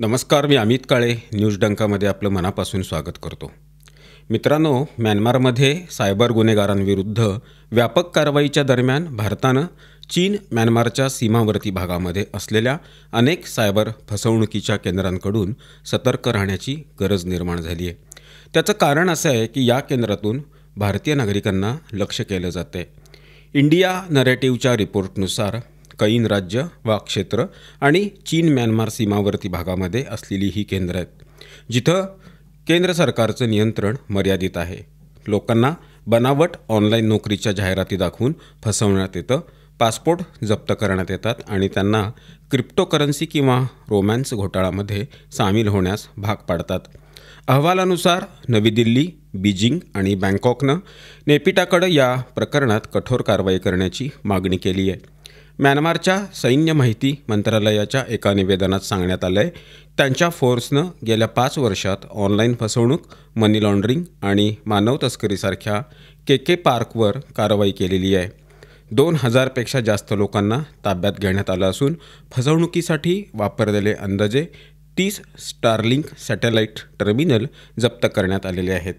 नमस्कार, मी अमित काळे न्यूज डंकामध्ये आपलं मनापासून स्वागत करतो. मित्रांनो, म्यानमारमध्ये सायबर गुन्हेगारांविरुद्ध व्यापक कारवाईच्या दरम्यान भारतानं चीन म्यानमारच्या सीमावर्ती भागामध्ये असलेल्या अनेक सायबर फसवणुकीच्या केंद्रांकडून सतर्क राहण्याची गरज निर्माण झाली आहे. त्याचं कारण असं आहे की या केंद्रातून भारतीय नागरिकांना लक्ष केलं जातं आहे. इंडिया नरेटिव्हच्या रिपोर्टनुसार कैन राज्य वा क्षेत्र आणि चीन म्यानमार सीमावर्ती भागामध्ये असलेली ही केंद्र आहेत, जिथं केंद्र सरकारचं नियंत्रण मर्यादित आहे. लोकांना बनावट ऑनलाईन नोकरीच्या जाहिराती दाखवून फसवण्यात येतं, पासपोर्ट जप्त करण्यात येतात आणि त्यांना क्रिप्टोकरन्सी किंवा रोमॅन्स घोटाळ्यामध्ये सामील होण्यास भाग पाडतात. अहवालानुसार नवी दिल्ली, बीजिंग आणि बँकॉकनं नेपिटाकडं या प्रकरणात कठोर कारवाई करण्याची मागणी केली आहे. म्यानमारच्या सैन्य माहिती मंत्रालयाच्या एका निवेदनात सांगण्यात आलं आहे, त्यांच्या फोर्सनं गेल्या 5 वर्षात ऑनलाईन फसवणूक, मनी लॉन्ड्रिंग आणि मानव तस्करीसारख्या के पार्कवर कारवाई केलेली आहे. 2000पेक्षा जास्त लोकांना ताब्यात घेण्यात आलं असून फसवणुकीसाठी वापरलेले अंदाजे 30 स्टारलिंक सॅटेलाईट टर्मिनल जप्त करण्यात आलेले आहेत.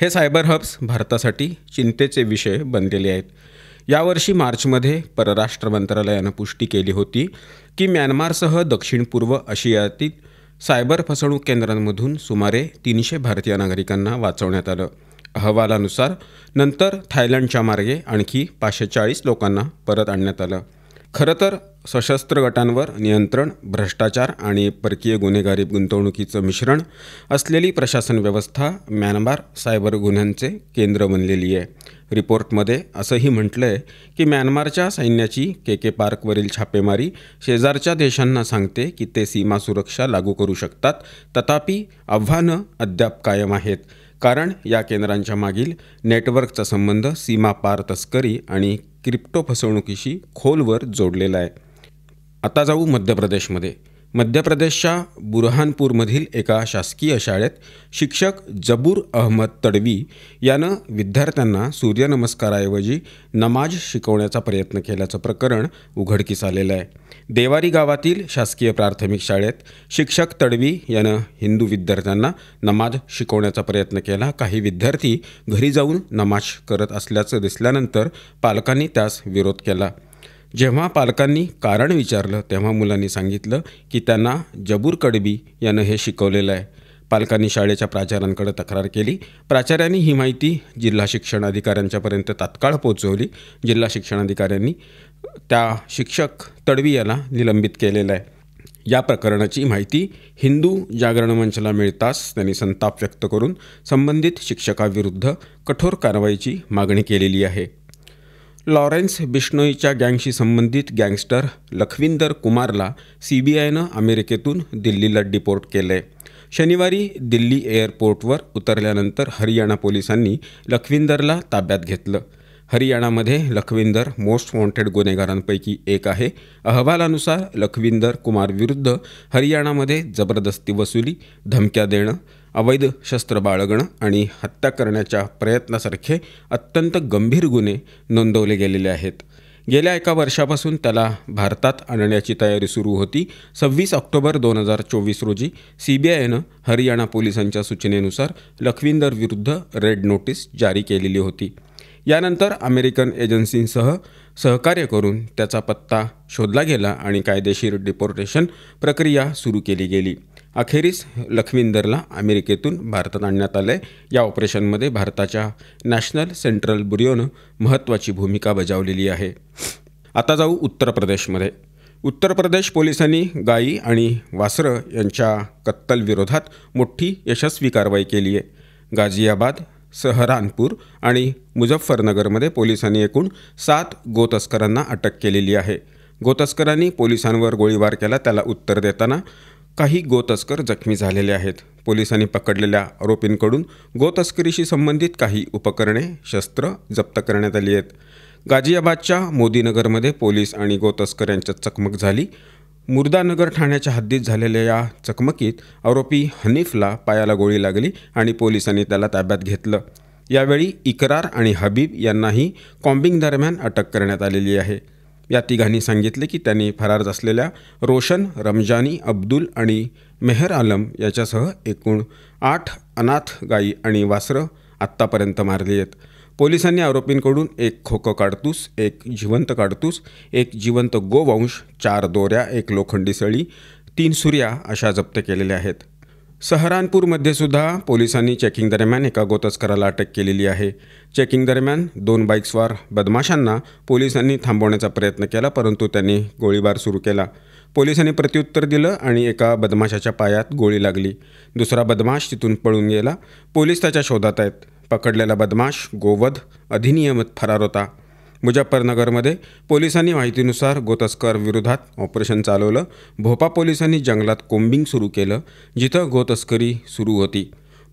हे सायबर हब्स भारतासाठी चिंतेचे विषय बनलेले आहेत. यावर्षी मार्चमध्ये परराष्ट्र मंत्रालयानं पुष्टी केली होती की म्यानमारसह दक्षिण पूर्व आशियातील सायबर फसवणूक केंद्रांमधून सुमारे 300 भारतीय नागरिकांना वाचवण्यात आलं. अहवालानुसार नंतर थायलंडच्या मार्गे आणखी 540 लोकांना परत आणण्यात आलं. खरं तर सशस्त्र गटांवर नियंत्रण, भ्रष्टाचार आणि परकीय गुन्हेगारी गुंतवणुकीचं मिश्रण असलेली प्रशासन व्यवस्था म्यानमार सायबर गुन्ह्यांचे केंद्र बनलेली आहे. रिपोर्टमध्ये असंही म्हटलं आहे की म्यानमारच्या सैन्याची के पार्कवरील छापेमारी शेजारच्या देशांना सांगते की ते सीमा सुरक्षा लागू करू शकतात. तथापि आव्हानं अद्याप कायम आहेत, कारण या केंद्रांच्या मागील नेटवर्कचा संबंध सीमा पार तस्करी आणि क्रिप्टो फसवणुकीशी खोलवर जोडलेला आहे. आता जाऊ मध्य प्रदेशमध्ये. मध्य प्रदेशच्या बुरहानपूरमधील एका शासकीय शाळेत शिक्षक जबूर अहमद तडवी यानं विद्यार्थ्यांना सूर्यनमस्काराऐवजी नमाज शिकवण्याचा प्रयत्न केल्याचं प्रकरण उघडकीस आलेलं आहे. देवारी गावातील शासकीय प्राथमिक शाळेत शिक्षक तडवी यानं हिंदू विद्यार्थ्यांना नमाज शिकवण्याचा प्रयत्न केला. काही विद्यार्थी घरी जाऊन नमाज करत असल्याचं दिसल्यानंतर पालकांनी त्यास विरोध केला. जेव्हा पालकांनी कारण विचारलं तेव्हा मुलांनी सांगितलं की त्यांना जबूर तडवी यानं हे शिकवलेलं आहे. पालकांनी शाळेच्या प्राचार्यांकडे तक्रार केली. प्राचार्यांनी ही माहिती जिल्हा शिक्षण अधिकाऱ्यांच्यापर्यंत तात्काळ पोहोचवली. जिल्हा शिक्षण अधिकाऱ्यांनी त्या शिक्षक तडवी याला निलंबित केलेलं आहे. या प्रकरणाची माहिती हिंदू जागरण मंचला मिळताच त्यांनी संताप व्यक्त करून संबंधित शिक्षकाविरुद्ध कठोर कारवाईची मागणी केलेली आहे. लॉरेन्स बिश्नोईच्या गँगशी संबंधित गँगस्टर लखविंदर कुमारला CBIनं अमेरिकेतून दिल्लीला डिपोर्ट केलं आहे. शनिवारी दिल्ली एअरपोर्टवर उतरल्यानंतर हरियाणा पोलिसांनी लखविंदरला ताब्यात घेतलं. हरियाणामध्ये लखविंदर मोस्ट वॉन्टेड गुन्हेगारांपैकी एक आहे. अहवालानुसार लखविंदर कुमारविरुद्ध हरियाणामध्ये जबरदस्ती वसुली, धमक्या देणं, अवैध शस्त्र बाळगणं आणि हत्या करण्याच्या प्रयत्नासारखे अत्यंत गंभीर गुन्हे नोंदवले गेलेले आहेत. गेल्या 1 वर्षापासून त्याला भारतात आणण्याची तयारी सुरू होती. 26 ऑक्टोबर 2024 रोजी CBIनं हरियाणा पोलिसांच्या सूचनेनुसार लखविंदर विरुद्ध रेड नोटीस जारी केलेली होती. यानंतर अमेरिकन एजन्सींसह सहकार्य करून त्याचा पत्ता शोधला गेला आणि कायदेशीर डिपोर्टेशन प्रक्रिया सुरू केली गेली. अखेरीस लखविंदरला अमेरिकेतून भारतात आणण्यात आलं आहे. या ऑपरेशनमध्ये भारताच्या नॅशनल सेंट्रल ब्युरोनं महत्त्वाची भूमिका बजावलेली आहे. आता जाऊ उत्तर प्रदेशमध्ये. उत्तर प्रदेश पोलिसांनी गायी आणि वासरं यांच्या कत्तलविरोधात मोठी यशस्वी कारवाई केली आहे. गाझियाबाद, सहरानपूर आणि मुझफ्फरनगरमध्ये पोलिसांनी एकूण 7 गोतस्करांना अटक केलेली आहे. गोतस्करांनी पोलिसांवर गोळीबार केला. त्याला उत्तर देताना काही गोतस्कर जखमी झालेले आहेत. पोलिसांनी पकडलेल्या आरोपींकडून गोतस्करीशी संबंधित काही उपकरणे, शस्त्र जप्त करण्यात आली आहेत. गाझियाबादच्या मोदीनगरमध्ये पोलीस आणि गोतस्कर यांच्यात चकमक झाली. मुर्दानगर ठाण्याच्या हद्दीत झालेल्या या चकमकीत आरोपी हनीफला पायाला गोळी लागली आणि पोलिसांनी त्याला ताब्यात घेतलं. यावेळी इकरार आणि हबीब यांनाही कॉम्बिंग दरम्यान अटक करण्यात आलेली आहे. या तिघांनी सांगितले की त्यांनी फरार असलेल्या रोशन, रमजानी, अब्दुल आणि मेहर आलम याच्यासह एकूण 8 अनाथ गायी आणि वासरं आत्तापर्यंत मारली आहेत. पोलिसांनी आरोपींकडून 1 खोकं काडतूस, 1 जिवंत काडतूस, 1 जिवंत गोवंश, 4 दोऱ्या, 1 लोखंडी सळी, 3 सुऱ्या अशा जप्त केलेल्या आहेत. सहारनपूरमध्ये सुद्धा पोलिसांनी चेकिंग दरम्यान एका गोतस्कराला अटक केलेली आहे. चेकिंग दरम्यान 2 बाईक्सवार बदमाशांना पोलिसांनी थांबवण्याचा प्रयत्न केला, परंतु त्यांनी गोळीबार सुरू केला. पोलिसांनी प्रत्युत्तर दिलं आणि एका बदमाशाच्या पायात गोळी लागली. दुसरा बदमाश तिथून पळून गेला. पोलीस त्याच्या शोधात आहेत. पकडलेला बदमाश गोवध अधिनियमात फरार होता. मुजफ्फरनगरमध्ये पोलिसांनी माहितीनुसार गोतस्कर विरोधात ऑपरेशन चालवलं. भोपा पोलिसांनी जंगलात कोम्बिंग सुरू केलं, जिथं गोतस्करी सुरू होती.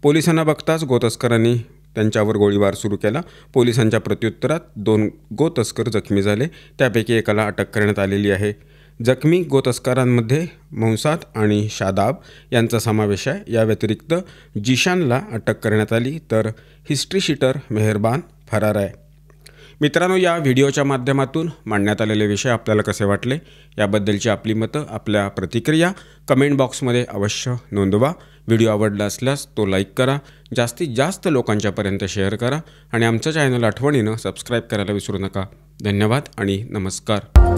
पोलिसांना बघताच गोतस्करांनी त्यांच्यावर गोळीबार सुरू केला. पोलिसांच्या प्रत्युत्तरात 2 गोतस्कर जखमी झाले. त्यापैकी एकाला अटक करण्यात आलेली आहे. जखमी गोतस्करांमध्ये मौसाद आणि शादाब यांचा समावेश आहे. या व्यतिरिक्त जिशानला अटक करण्यात आली, तर हिस्ट्री शीटर मेहरबान फरार आहे. मित्रांनो, या व्हिडिओच्या माध्यमातून मांडण्यात आलेले विषय आपल्याला कसे वाटले याबद्दलची आपली मतं, आपल्या प्रतिक्रिया कमेंट बॉक्समध्ये अवश्य नोंदवा. व्हिडिओ आवडला असल्यास तो लाईक करा, जास्तीत जास्त लोकांच्यापर्यंत शेअर करा आणि आमचं चॅनल आठवणीनं सबस्क्राईब करायला विसरू नका. धन्यवाद आणि नमस्कार.